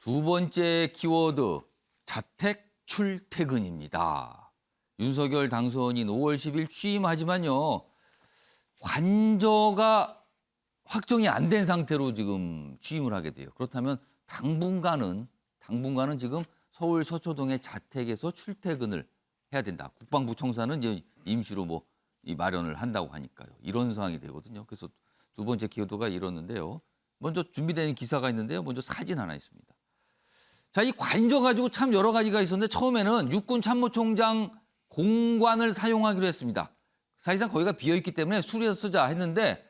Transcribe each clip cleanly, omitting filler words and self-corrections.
두 번째 키워드, 자택 출퇴근입니다. 윤석열 당선인 5월 10일 취임하지만요. 관저가 확정이 안 된 상태로 지금 취임을 하게 돼요. 그렇다면 당분간은 지금 서울 서초동의 자택에서 출퇴근을 해야 된다. 국방부 청사는 이제 임시로 이 마련을 한다고 하니까요. 이런 상황이 되거든요. 그래서 두 번째 키워드가 이렇는데요. 먼저 준비된 기사가 있는데요. 먼저 사진 하나 있습니다. 자, 이 관저 가지고 참 여러 가지가 있었는데 처음에는 육군 참모총장 공관을 사용하기로 했습니다. 사실상 거기가 비어있기 때문에 수리해서 쓰자 했는데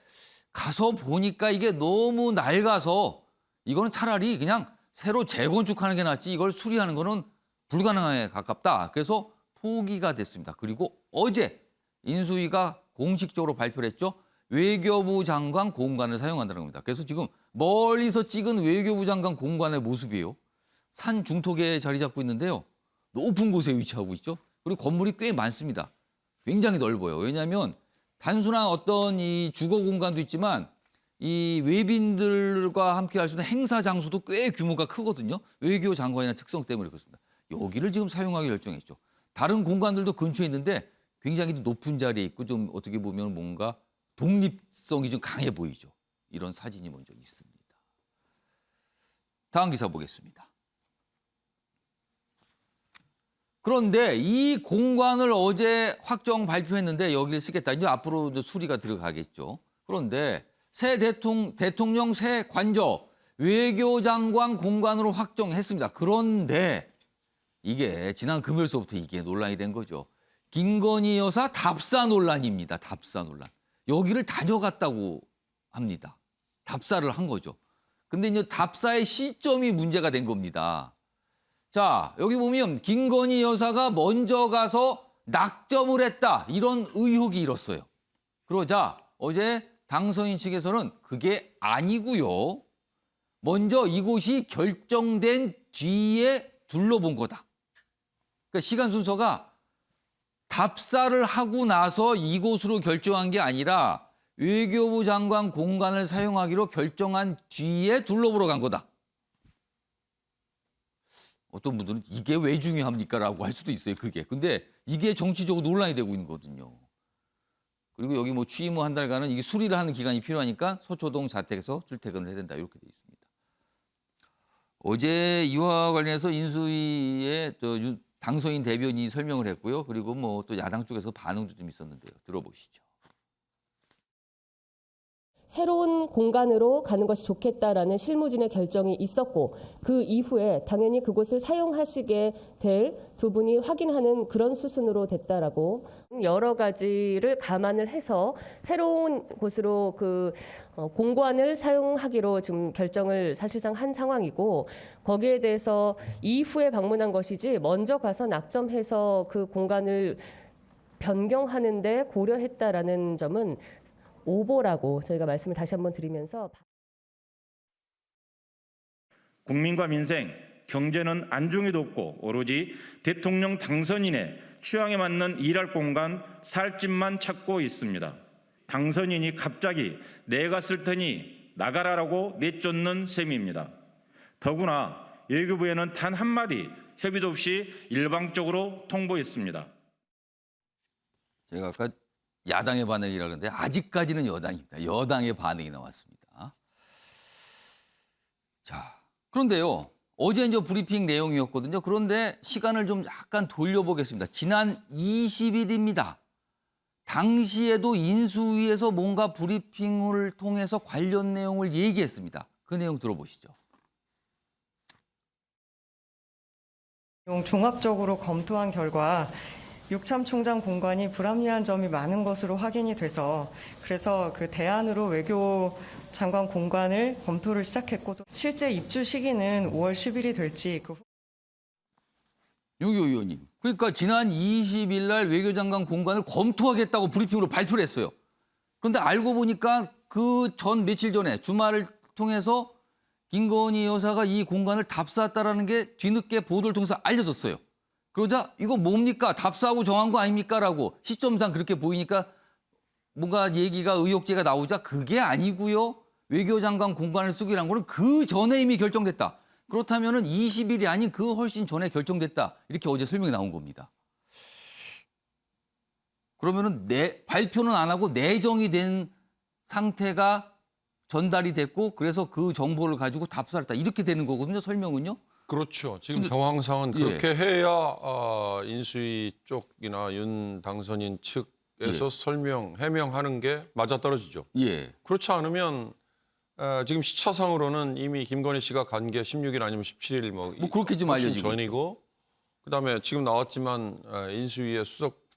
가서 보니까 이게 너무 낡아서 이거는 차라리 그냥 새로 재건축하는 게 낫지 이걸 수리하는 거는 불가능에 가깝다. 그래서 포기가 됐습니다. 그리고 어제 인수위가 공식적으로 발표를 했죠. 외교부 장관 공관을 사용한다는 겁니다. 그래서 지금 멀리서 찍은 외교부 장관 공관의 모습이에요. 산 중턱에 자리 잡고 있는데요. 높은 곳에 위치하고 있죠. 그리고 건물이 꽤 많습니다. 굉장히 넓어요. 왜냐하면 단순한 어떤 이 주거 공간도 있지만 이 외빈들과 함께 할 수 있는 행사 장소도 꽤 규모가 크거든요. 외교 장관이나 특성 때문에 그렇습니다. 여기를 지금 사용하기 결정했죠. 다른 공간들도 근처에 있는데 굉장히 높은 자리에 있고 좀 어떻게 보면 뭔가 독립성이 좀 강해 보이죠. 이런 사진이 먼저 있습니다. 다음 기사 보겠습니다. 그런데 이 공관을 어제 확정 발표했는데 여기를 쓰겠다. 이제 앞으로 수리가 들어가겠죠. 그런데 새 대통령 새 관저 외교장관 공관으로 확정했습니다. 그런데 이게 지난 금요일서부터 이게 논란이 된 거죠. 김건희 여사 답사 논란입니다. 답사 논란. 여기를 다녀갔다고 합니다. 답사를 한 거죠. 근데 이제 답사의 시점이 문제가 된 겁니다. 자, 여기 보면 김건희 여사가 먼저 가서 낙점을 했다. 이런 의혹이 일었어요. 그러자 어제 당선인 측에서는 그게 아니고요. 먼저 이곳이 결정된 뒤에 둘러본 거다. 그러니까 시간 순서가 답사를 하고 나서 이곳으로 결정한 게 아니라 외교부 장관 공간을 사용하기로 결정한 뒤에 둘러보러 간 거다. 어떤 분들은 이게 왜 중요합니까? 라고 할 수도 있어요, 그게. 근데 이게 정치적으로 논란이 되고 있는 거거든요. 그리고 여기 취임 후 한 달간은 이게 수리를 하는 기간이 필요하니까 서초동 자택에서 출퇴근을 해야 된다. 이렇게 돼 있습니다. 어제 이와 관련해서 인수위의 당선인 대변인이 설명을 했고요. 그리고 또 야당 쪽에서 반응도 좀 있었는데요. 들어보시죠. 새로운 공간으로 가는 것이 좋겠다라는 실무진의 결정이 있었고 그 이후에 당연히 그곳을 사용하시게 될 두 분이 확인하는 그런 수순으로 됐다라고 여러 가지를 감안을 해서 새로운 곳으로 공관을 사용하기로 지금 결정을 사실상 한 상황이고 거기에 대해서 이후에 방문한 것이지 먼저 가서 낙점해서 그 공간을 변경하는 데 고려했다라는 점은 오보라고 저희가 말씀을 다시 한번 드리면서 국민과 민생, 경제는 안중에도 없고 오로지 대통령 당선인의 취향에 맞는 일할 공간, 살 집만 찾고 있습니다. 당선인이 갑자기 내가 쓸 테니 나가라라고 내쫓는 셈입니다. 더구나 외교부에는 단 한마디 협의도 없이 일방적으로 통보했습니다. 제가 아까 야당의 반응이라 그러는데 아직까지는 여당입니다. 여당의 반응이 나왔습니다. 자, 그런데요. 어제 이제 브리핑 내용이었거든요. 그런데 시간을 좀 약간 돌려보겠습니다. 지난 20일입니다. 당시에도 인수위에서 뭔가 브리핑을 통해서 관련 내용을 얘기했습니다. 그 내용 들어보시죠. 종합적으로 검토한 결과 육참 총장 공관이 불합리한 점이 많은 것으로 확인이 돼서 그래서 그 대안으로 외교 장관 공관을 검토를 시작했고 실제 입주 시기는 5월 10일이 될지 유교 의원님. 그러니까 지난 20일 날 외교장관 공관을 검토하겠다고 브리핑으로 발표를 했어요. 그런데 알고 보니까 그 며칠 전에 주말을 통해서 김건희 여사가 이 공간을 답사했다라는 게 뒤늦게 보도를 통해서 알려졌어요. 그러자 이거 뭡니까? 답사하고 정한 거 아닙니까? 라고 시점상 그렇게 보이니까 뭔가 얘기가 의혹제가 나오자 그게 아니고요. 외교장관 공간을 쓰기로 한 거는 그 전에 이미 결정됐다. 그렇다면은 20일이 아닌 그 훨씬 전에 결정됐다. 이렇게 어제 설명이 나온 겁니다. 그러면은 발표는 안 하고 내정이 된 상태가 전달이 됐고 그래서 그 정보를 가지고 답사를 했다. 이렇게 되는 거거든요. 설명은요. 그렇죠. 지금 근데- 정황상은 예. 그렇게 해야 인수위 쪽이나 윤 당선인 측에서 해명하는 게 맞아떨어지죠. 예. 그렇지 않으면 지금 시차상으로는 이미 김건희 씨가 간 게 16일 아니면 17일 뭐 그렇게 좀 훨씬 알려지고 전이고 그다음에 지금 나왔지만 인수위의 수석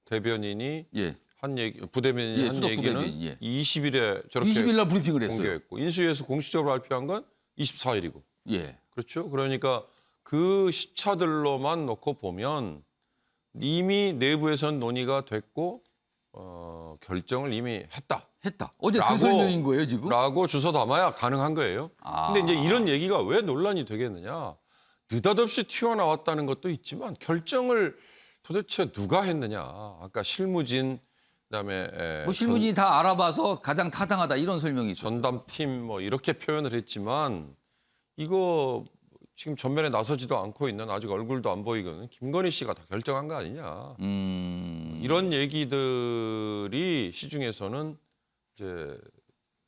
대변인이 예. 한 얘기 부대변인이 예, 한 수석 얘기는 부대변인, 예. 20일에 저렇게 20일 날 브리핑을 했어요. 공개했고 인수위에서 공식적으로 발표한 건 24일이고 예. 그렇죠. 그러니까 그 시차들로만 놓고 보면 이미 내부에서는 논의가 됐고 결정을 이미 했다. 했다. 어제 그 라고- 설명인 거예요, 지금? 라고 주워 담아야 가능한 거예요. 아. 근데 이제 이런 얘기가 왜 논란이 되겠느냐. 느닷없이 튀어나왔다는 것도 있지만 결정을 도대체 누가 했느냐. 아까 실무진 그다음에 뭐 실무진이 다 알아봐서 가장 타당하다 이런 설명이 있어요. 전담팀 뭐 이렇게 표현을 했지만 이거 지금 전면에 나서지도 않고 있는 아직 얼굴도 안 보이거든 김건희 씨가 다 결정한 거 아니냐. 이런 얘기들이 시중에서는 이제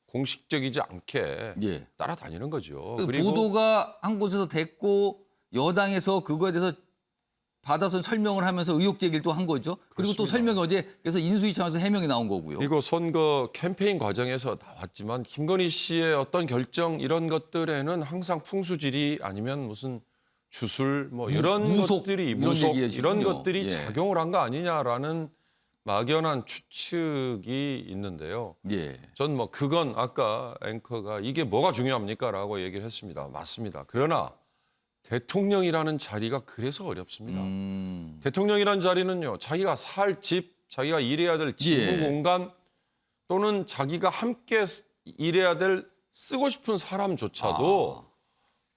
공식적이지 않게 예. 따라다니는 거죠. 그 보도가 한 곳에서 됐고 여당에서 그거에 대해서 받아서 설명을 하면서 의혹 제기를 또 한 거죠. 그리고 또 그렇습니다. 설명이 어제 그래서 인수위 차원에서 해명이 나온 거고요. 그리고 선거 캠페인 과정에서 나왔지만 김건희 씨의 어떤 결정 이런 것들에는 항상 풍수지리 아니면 무슨 주술 뭐 이런 무속, 것들이 이런 무속 얘기하시군요. 이런 것들이 예. 작용을 한 거 아니냐라는 막연한 추측이 있는데요. 예. 전 뭐 그건 아까 앵커가 이게 뭐가 중요합니까라고 얘기를 했습니다. 맞습니다. 그러나 대통령이라는 자리가 그래서 어렵습니다. 대통령이라는 자리는요. 자기가 살 집, 자기가 일해야 될 지부 예. 공간 또는 자기가 함께 일해야 될 쓰고 싶은 사람조차도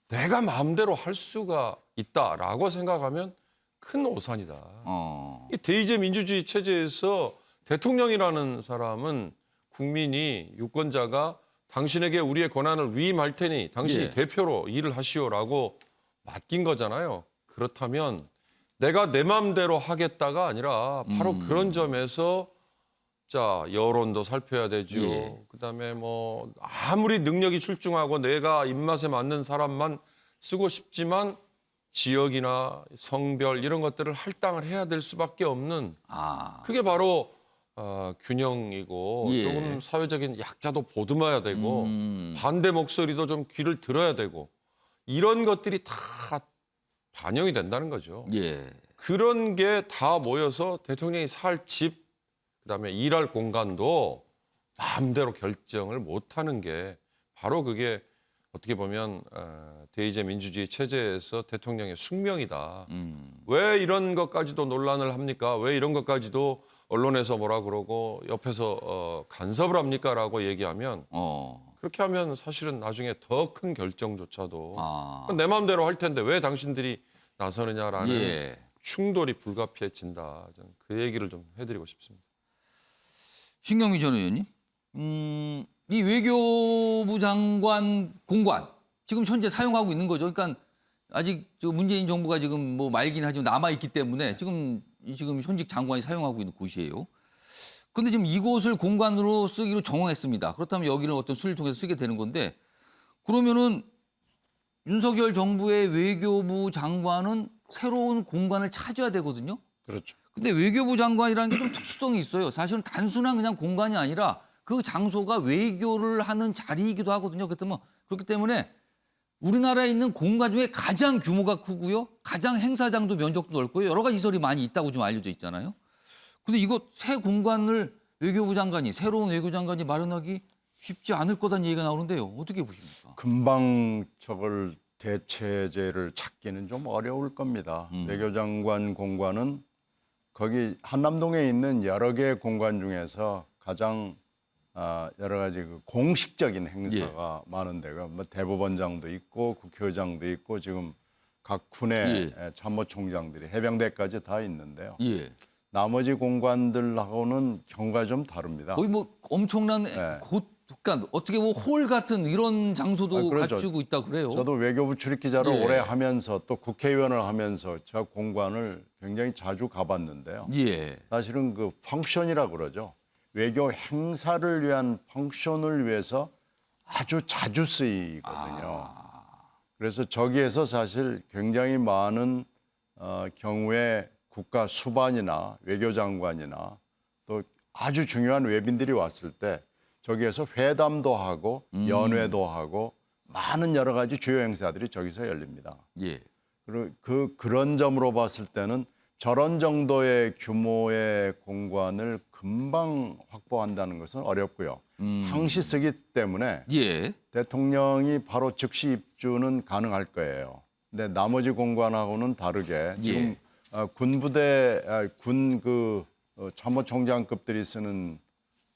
내가 마음대로 할 수가 있다라고 생각하면 큰 오산이다. 이 대의제 민주주의 체제에서 대통령이라는 사람은 국민이 유권자가 당신에게 우리의 권한을 위임할 테니 당신이 예. 대표로 일을 하시오라고 맡긴 거잖아요. 그렇다면 내가 내 마음대로 하겠다가 아니라 바로 그런 점에서 자 여론도 살펴야 되죠. 예. 그다음에 뭐 아무리 능력이 출중하고 내가 입맛에 맞는 사람만 쓰고 싶지만 지역이나 성별 이런 것들을 할당을 해야 될 수밖에 없는 그게 바로 균형이고 예. 조금 사회적인 약자도 보듬어야 되고 반대 목소리도 좀 귀를 들어야 되고 이런 것들이 다 반영이 된다는 거죠. 예. 그런 게 다 모여서 대통령이 살 집, 그다음에 일할 공간도 마음대로 결정을 못하는 게 바로 그게 어떻게 보면 대의제 민주주의 체제에서 대통령의 숙명이다. 왜 이런 것까지도 논란을 합니까? 왜 이런 것까지도 언론에서 뭐라 그러고 옆에서 간섭을 합니까?라고 얘기하면 그렇게 하면 사실은 나중에 더 큰 결정조차도 내 마음대로 할 텐데 왜 당신들이 나서느냐라는 예. 충돌이 불가피해진다. 저는 그 얘기를 좀 해드리고 싶습니다. 신경미 전 의원님, 이 외교부 장관 공관 지금 현재 사용하고 있는 거죠. 그러니까 아직 문재인 정부가 지금 뭐 말긴 하지만 남아 있기 때문에 지금 현직 장관이 사용하고 있는 곳이에요. 그런데 지금 이곳을 공관으로 쓰기로 정했습니다. 그렇다면 여기를 어떤 수를 통해서 쓰게 되는 건데 그러면은 윤석열 정부의 외교부 장관은 새로운 공간을 찾아야 되거든요. 그렇죠. 근데 외교부 장관이라는 게 좀 특수성이 있어요. 사실은 단순한 그냥 공간이 아니라 그 장소가 외교를 하는 자리이기도 하거든요. 그렇기 때문에 우리나라에 있는 공간 중에 가장 규모가 크고요. 가장 행사장도 면적도 넓고요. 여러 가지 시설이 많이 있다고 좀 알려져 있잖아요. 근데 이거 새 공간을 새로운 외교부 장관이 마련하기 쉽지 않을 거다는 얘기가 나오는데요. 어떻게 보십니까? 금방 저걸 대체제를 찾기는 좀 어려울 겁니다. 외교장관 공관은 거기 한남동에 있는 여러 개의 공간 중에서 가장 여러 가지 그 공식적인 행사가 많은 데가 뭐 대법원장도 있고 국회의장도 있고 지금 각 군의 참모총장들이 해병대까지 다 있는데요. 예. 나머지 공간들하고는 경우가 좀 다릅니다. 거의 뭐 엄청난 그러니까 어떻게 뭐 홀 같은 이런 장소도 그렇죠. 갖추고 있다 그래요. 저도 외교부 출입 기자를 예. 오래 하면서 또 국회의원을 하면서 저 공관을 굉장히 자주 가봤는데요. 예. 사실은 그 펑션이라 그러죠. 외교 행사를 위한 펑션을 위해서 아주 자주 쓰이거든요. 그래서 저기에서 사실 굉장히 많은 경우에 국가 수반이나 외교장관이나 또 아주 중요한 외빈들이 왔을 때 저기에서 회담도 하고 연회도 하고 많은 여러 가지 주요 행사들이 저기서 열립니다. 예. 그리고 그런 점으로 봤을 때는 저런 정도의 규모의 공관을 금방 확보한다는 것은 어렵고요. 항시 쓰기 때문에 예. 대통령이 바로 즉시 입주는 가능할 거예요. 근데 나머지 공관하고는 다르게 지금 군부대 군 참모총장급들이 쓰는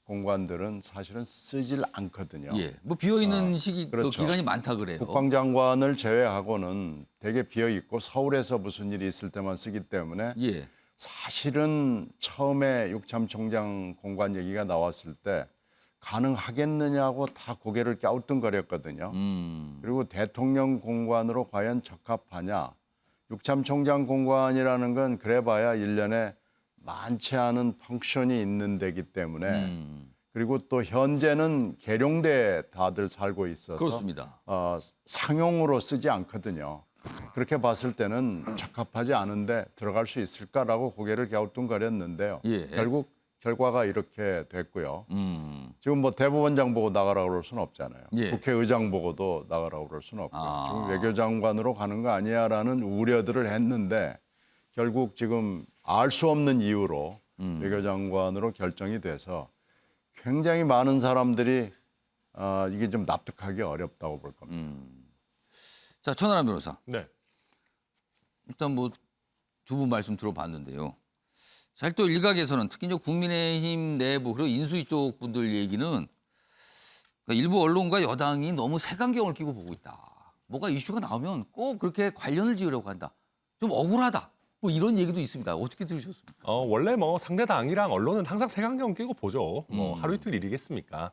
공관들은 사실은 쓰질 않거든요. 예. 뭐 비어 있는 시기 또 그렇죠. 기간이 많다 그래요. 국방장관을 제외하고는 되게 비어 있고 서울에서 무슨 일이 있을 때만 쓰기 때문에 예. 사실은 처음에 육참 총장 공관 얘기가 나왔을 때 가능하겠느냐고 다 고개를 갸우뚱거렸거든요. 그리고 대통령 공관으로 과연 적합하냐. 육참 총장 공관이라는 건 그래봐야 1년에 많지 않은 펑션이 있는 데기 때문에 그리고 또 현재는 계룡대에 다들 살고 있어서 그렇습니다. 상용으로 쓰지 않거든요. 그렇게 봤을 때는 적합하지 않은데 들어갈 수 있을까라고 고개를 갸우뚱거렸는데요. 예. 결국 결과가 이렇게 됐고요. 음. 지금 뭐 대법원장 보고 나가라고 그럴 수는 없잖아요. 예. 국회의장 보고도 나가라고 그럴 수는 없고요. 아. 지금 외교장관으로 가는 거 아니야라는 우려들을 했는데 결국 지금 알 수 없는 이유로 외교장관으로 결정이 돼서 굉장히 많은 사람들이 이게 좀 납득하기 어렵다고 볼 겁니다. 자, 천하람 변호사. 네. 일단 뭐 두 분 말씀 들어봤는데요. 사실 또 일각에서는 특히 이제 국민의힘 내부 그리고 인수위 쪽 분들 얘기는 그러니까 일부 언론과 여당이 너무 색안경을 끼고 보고 있다. 뭐가 이슈가 나오면 꼭 그렇게 관련을 지으려고 한다. 좀 억울하다. 뭐 이런 얘기도 있습니다. 어떻게 들으셨습니까? 원래 뭐 상대 당이랑 언론은 항상 색안경 끼고 보죠. 뭐 하루 이틀 일이겠습니까?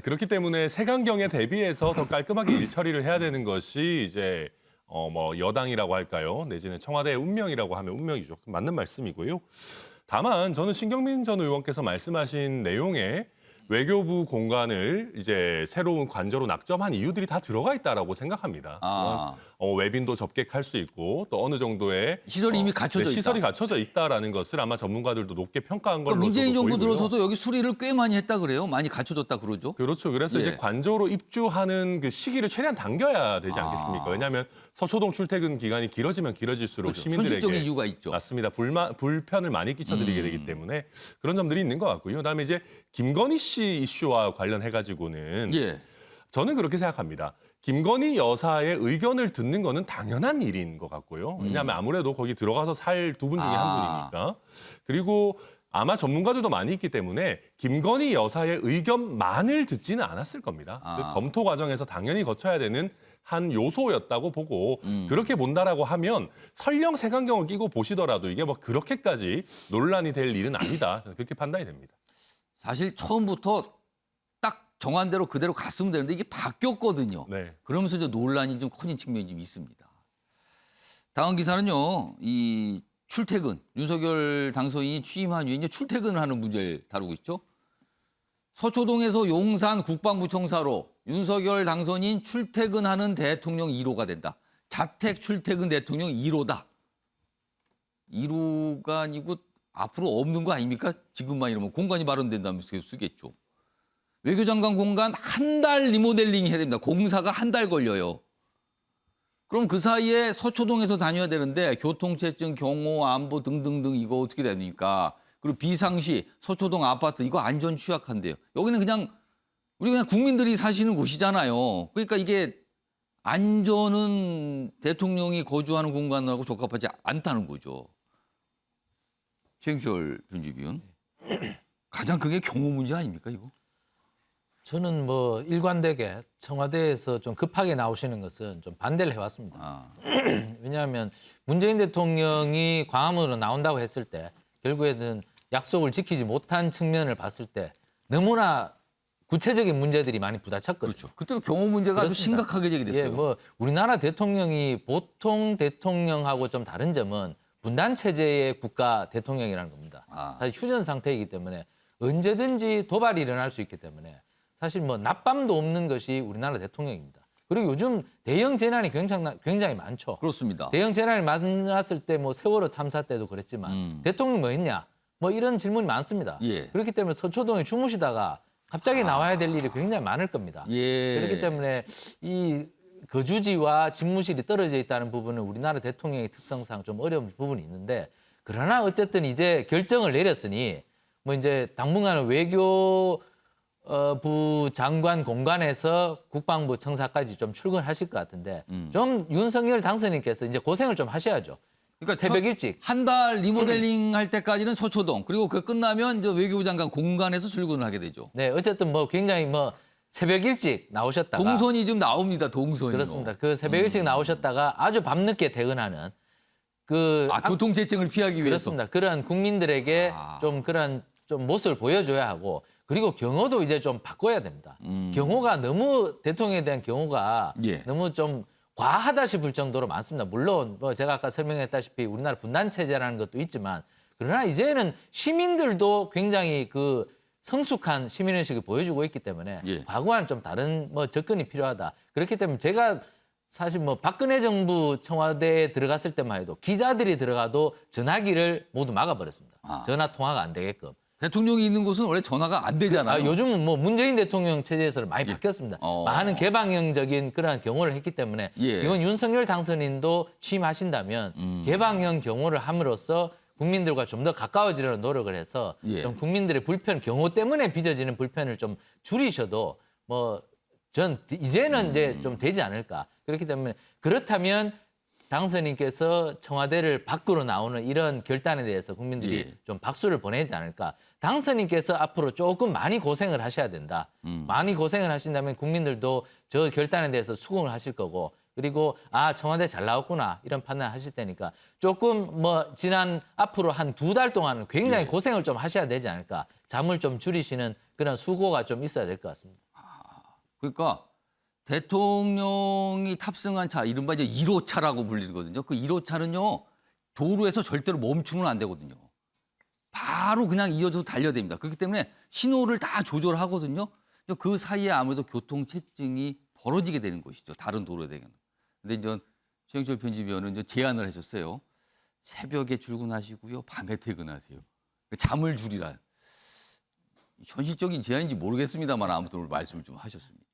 그렇기 때문에 색안경에 대비해서 더 깔끔하게 일 처리를 해야 되는 것이 이제 뭐 여당이라고 할까요? 내지는 청와대의 운명이라고 하면 운명이죠. 맞는 말씀이고요. 다만 저는 신경민 전 의원께서 말씀하신 내용에 외교부 공간을 이제 새로운 관저로 낙점한 이유들이 다 들어가 있다라고 생각합니다. 아. 외빈도 접객할 수 있고 또 어느 정도의 시설이 이미 갖춰져 있다. 시설이 갖춰져 있다라는 것을 아마 전문가들도 높게 평가한 걸로 그러니까 문재인 저도 정부 보이고요. 들어서도 여기 수리를 꽤 많이 했다 그래요. 많이 갖춰졌다 그러죠. 그렇죠. 그래서 예. 이제 관저로 입주하는 그 시기를 최대한 당겨야 되지 않겠습니까? 왜냐하면 서초동 출퇴근 기간이 길어지면 길어질수록 그렇죠. 시민들에게 현실적인 이유가 있죠. 맞습니다. 불편을 많이 끼쳐드리게 되기 때문에 그런 점들이 있는 것 같고요. 그다음에 이제 김건희 씨 이슈와 관련해가지고는 예. 저는 그렇게 생각합니다. 김건희 여사의 의견을 듣는 거는 당연한 일인 것 같고요. 왜냐하면 아무래도 거기 들어가서 살 두 분 중에 한 분이니까. 그리고 아마 전문가들도 많이 있기 때문에 김건희 여사의 의견만을 듣지는 않았을 겁니다. 그 검토 과정에서 당연히 거쳐야 되는 한 요소였다고 보고 그렇게 본다라고 하면 설령 색안경을 끼고 보시더라도 이게 뭐 그렇게까지 논란이 될 일은 아니다. 저는 그렇게 판단이 됩니다. 사실 처음부터 딱 정한 대로 그대로 갔으면 되는데 이게 바뀌었거든요. 네. 그러면서 이제 논란이 좀 커진 측면이 좀 있습니다. 다음 기사는요. 이 출퇴근, 윤석열 당선인이 취임한 이후에 이제 출퇴근을 하는 문제를 다루고 있죠. 서초동에서 용산 국방부청사로 윤석열 당선인 출퇴근하는 대통령 1호가 된다. 자택 출퇴근 대통령 1호다. 1호가 아니고 앞으로 없는 거 아닙니까? 지금만 이러면 공간이 마련된다면서 계속 쓰겠죠. 외교장관 공간 한 달 리모델링 해야 됩니다. 공사가 한 달 걸려요. 그럼 그 사이에 서초동에서 다녀야 되는데 교통체증, 경호, 안보 등등등 이거 어떻게 됩니까? 그리고 비상시 서초동 아파트 이거 안전 취약한데요. 여기는 그냥 우리 그냥 국민들이 사시는 곳이잖아요. 그러니까 이게 안전은 대통령이 거주하는 공간하고 적합하지 않다는 거죠. 최영철 편집위원. 가장 크게 경호 문제 아닙니까 이거? 저는 뭐 일관되게 청와대에서 좀 급하게 나오시는 것은 좀 반대를 해왔습니다. 왜냐하면 문재인 대통령이 광화문으로 나온다고 했을 때 결국에는 약속을 지키지 못한 측면을 봤을 때 너무나 구체적인 문제들이 많이 부딪혔거든요. 그렇죠. 그때도 경호 문제가 아주 그렇습니다. 심각하게 제기됐어요. 예, 뭐 우리나라 대통령이 보통 대통령하고 좀 다른 점은 분단 체제의 국가 대통령이라는 겁니다. 사실 휴전 상태이기 때문에 언제든지 도발이 일어날 수 있기 때문에 사실 뭐 낮밤도 없는 것이 우리나라 대통령입니다. 그리고 요즘 대형 재난이 굉장히 많죠. 그렇습니다. 대형 재난이 많았을 때 뭐 세월호 참사 때도 그랬지만 대통령이 뭐 했냐? 뭐 이런 질문이 많습니다. 예. 그렇기 때문에 서초동에 주무시다가 갑자기 나와야 될 일이 굉장히 많을 겁니다. 예. 그렇기 때문에 이 거주지와 집무실이 떨어져 있다는 부분은 우리나라 대통령의 특성상 좀 어려운 부분이 있는데 그러나 어쨌든 이제 결정을 내렸으니 뭐 이제 당분간은 외교부 장관 공간에서 국방부 청사까지 좀 출근하실 것 같은데 좀 윤석열 당선인께서 이제 고생을 좀 하셔야죠. 그러니까 새벽 일찍. 한 달 리모델링 할 때까지는 서초동 그리고 그 끝나면 이제 외교부 장관 공간에서 출근을 하게 되죠. 네, 어쨌든 뭐 굉장히 뭐 새벽 일찍 나오셨다가 동선이 좀 나옵니다. 동선이. 그렇습니다. 그 새벽 일찍 나오셨다가 아주 밤늦게 퇴근하는 그 교통체증을 피하기 위해서. 그렇습니다. 그런 국민들에게 좀 그런 좀 모습을 보여줘야 하고 그리고 경호도 이제 좀 바꿔야 됩니다. 경호가 너무 대통령에 대한 경호가 예. 너무 좀 과하다 싶을 정도로 많습니다. 물론 뭐 제가 아까 설명했다시피 우리나라 분단 체제라는 것도 있지만 그러나 이제는 시민들도 굉장히 그 성숙한 시민의식을 보여주고 있기 때문에 예. 과거와는 좀 다른 뭐 접근이 필요하다. 그렇기 때문에 제가 사실 뭐 박근혜 정부 청와대에 들어갔을 때만 해도 기자들이 들어가도 전화기를 모두 막아버렸습니다. 전화 통화가 안 되게끔. 대통령이 있는 곳은 원래 전화가 안 되잖아요. 요즘은 뭐 문재인 대통령 체제에서는 많이 바뀌었습니다. 많은 개방형적인 그러한 경호를 했기 때문에 예. 이건 윤석열 당선인도 취임하신다면 개방형 경호를 함으로써 국민들과 좀 더 가까워지려는 노력을 해서 예. 좀 국민들의 불편, 경호 때문에 빚어지는 불편을 좀 줄이셔도 뭐 전 이제는 이제 좀 되지 않을까. 그렇기 때문에 그렇다면 당선인께서 청와대를 밖으로 나오는 이런 결단에 대해서 국민들이 예. 좀 박수를 보내지 않을까. 당선인께서 앞으로 조금 많이 고생을 하셔야 된다. 많이 고생을 하신다면 국민들도 저 결단에 대해서 수긍을 하실 거고 그리고 청와대 잘 나왔구나 이런 판단을 하실 테니까 조금 뭐 지난 앞으로 한 2달 동안은 굉장히 고생을 좀 하셔야 되지 않을까. 잠을 좀 줄이시는 그런 수고가 좀 있어야 될 것 같습니다. 그러니까 대통령이 탑승한 차, 이른바 이제 1호차라고 불리거든요. 그 1호차는요, 도로에서 절대로 멈추면 안 되거든요. 바로 그냥 이어져서 달려야 됩니다. 그렇기 때문에 신호를 다 조절하거든요. 그 사이에 아무래도 교통체증이 벌어지게 되는 것이죠. 다른 도로에 대해서는. 근데 이제 최영철 편집위원은 이제 제안을 하셨어요. 새벽에 출근하시고요. 밤에 퇴근하세요. 잠을 줄이라. 현실적인 제안인지 모르겠습니다만 아무튼 오늘 말씀을 좀 하셨습니다.